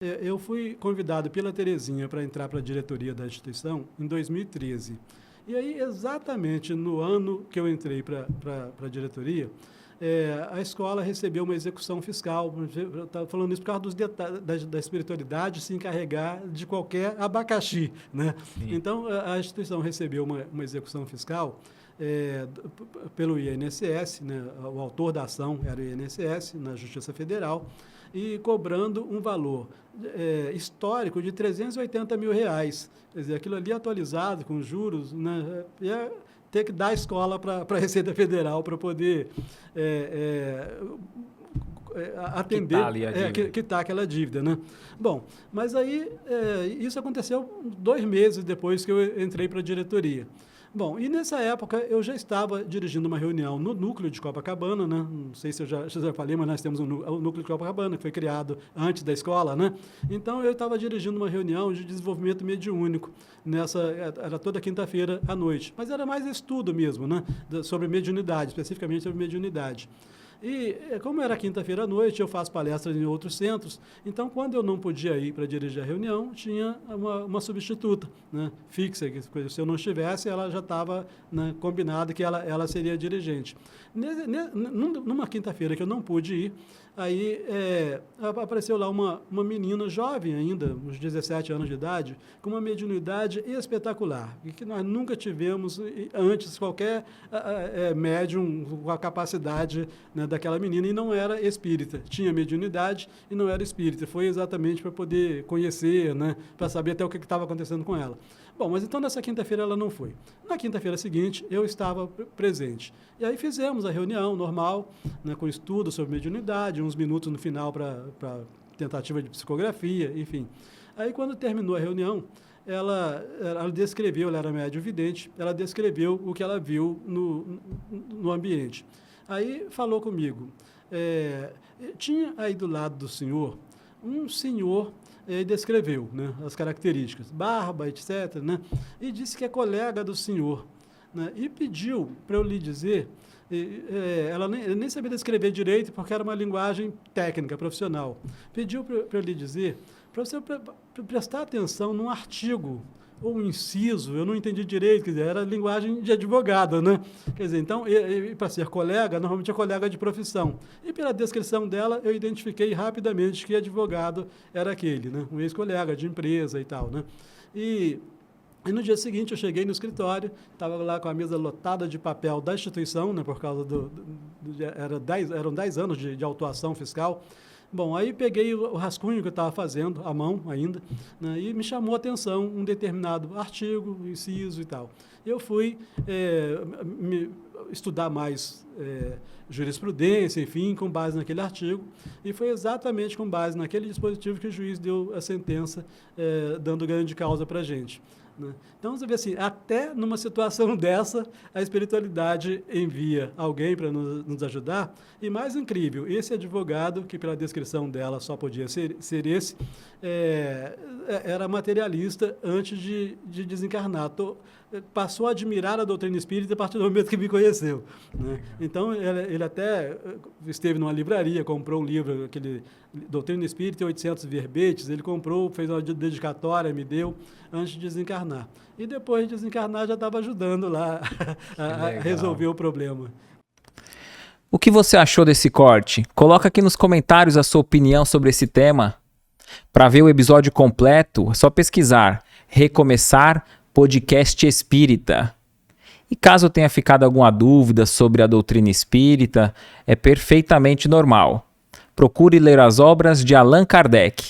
Eu fui convidado pela Terezinha para entrar para a diretoria da instituição em 2013. E aí, exatamente no ano que eu entrei para a diretoria, a escola recebeu uma execução fiscal. Eu estava falando isso por causa dos detalhes da espiritualidade se encarregar de qualquer abacaxi, né? Então, a instituição recebeu uma execução fiscal pelo INSS, né? O autor da ação era o INSS, na Justiça Federal, e cobrando um valor histórico de R$380 mil. Quer dizer, aquilo ali atualizado, com juros, né? Ia ter que dar a escola para a Receita Federal para poder atender, quitar aquela dívida, né? Bom, mas aí isso aconteceu 2 meses depois que eu entrei para a diretoria. Bom, e nessa época eu já estava dirigindo uma reunião no núcleo de Copacabana, né? Não sei se eu já falei, mas nós temos o núcleo de Copacabana, que foi criado antes da escola, né? Então eu estava dirigindo uma reunião de desenvolvimento mediúnico, era toda quinta-feira à noite, mas era mais estudo mesmo, né? Sobre mediunidade, especificamente sobre mediunidade. E como era quinta-feira à noite, eu faço palestras em outros centros, então quando eu não podia ir para dirigir a reunião, tinha uma substituta, né, fixa, que se eu não estivesse, ela já estava, né, combinada que ela seria dirigente. Numa quinta-feira que eu não pude ir, aí apareceu lá uma menina jovem ainda, uns 17 anos de idade, com uma mediunidade espetacular, e que nós nunca tivemos antes qualquer médium com a capacidade, né, daquela menina, e não era espírita. Tinha mediunidade e não era espírita. Foi exatamente para poder conhecer, né, para saber até o que estava acontecendo com ela. Bom, mas então nessa quinta-feira ela não foi. Na quinta-feira seguinte, eu estava presente. E aí fizemos a reunião normal, né, com estudo sobre mediunidade, uns minutos no final para tentativa de psicografia, enfim. Aí quando terminou a reunião, ela descreveu, ela era médium vidente, ela descreveu o que ela viu no ambiente. Aí falou comigo, tinha aí do lado do senhor, um senhor, descreveu, né, as características, barba, etc., né, e disse que é colega do senhor, né, e pediu para eu lhe dizer, ela nem sabia descrever direito, porque era uma linguagem técnica, profissional, pediu para eu lhe dizer, para você prestar atenção num artigo, ou um inciso, eu não entendi direito, quer dizer, era linguagem de advogada, né? Quer dizer, então, para ser colega, normalmente é colega de profissão. E pela descrição dela, eu identifiquei rapidamente que advogado era aquele, né? Um ex-colega de empresa e tal, né? E no dia seguinte eu cheguei no escritório, estava lá com a mesa lotada de papel da instituição, né? Por causa eram 10 anos de autuação fiscal. Bom, aí peguei o rascunho que eu estava fazendo, à mão ainda, né, e me chamou a atenção um determinado artigo, inciso e tal. Eu fui estudar mais jurisprudência, enfim, com base naquele artigo, e foi exatamente com base naquele dispositivo que o juiz deu a sentença, dando ganho de causa para a gente. Né? Então, você vê assim, até numa situação dessa, a espiritualidade envia alguém para nos ajudar, e mais incrível, esse advogado, que pela descrição dela só podia ser esse, era materialista antes de desencarnar. Passou a admirar a doutrina espírita a partir do momento que me conheceu. Né? Então, ele até esteve numa livraria, comprou um livro, aquele Doutrina Espírita e 800 verbetes, ele comprou, fez uma dedicatória, me deu, antes de desencarnar. E depois de desencarnar, já estava ajudando lá a resolver o problema. O que você achou desse corte? Coloca aqui nos comentários a sua opinião sobre esse tema. Para ver o episódio completo, é só pesquisar Recomeçar Podcast Espírita. E caso tenha ficado alguma dúvida sobre a doutrina espírita, é perfeitamente normal. Procure ler as obras de Allan Kardec.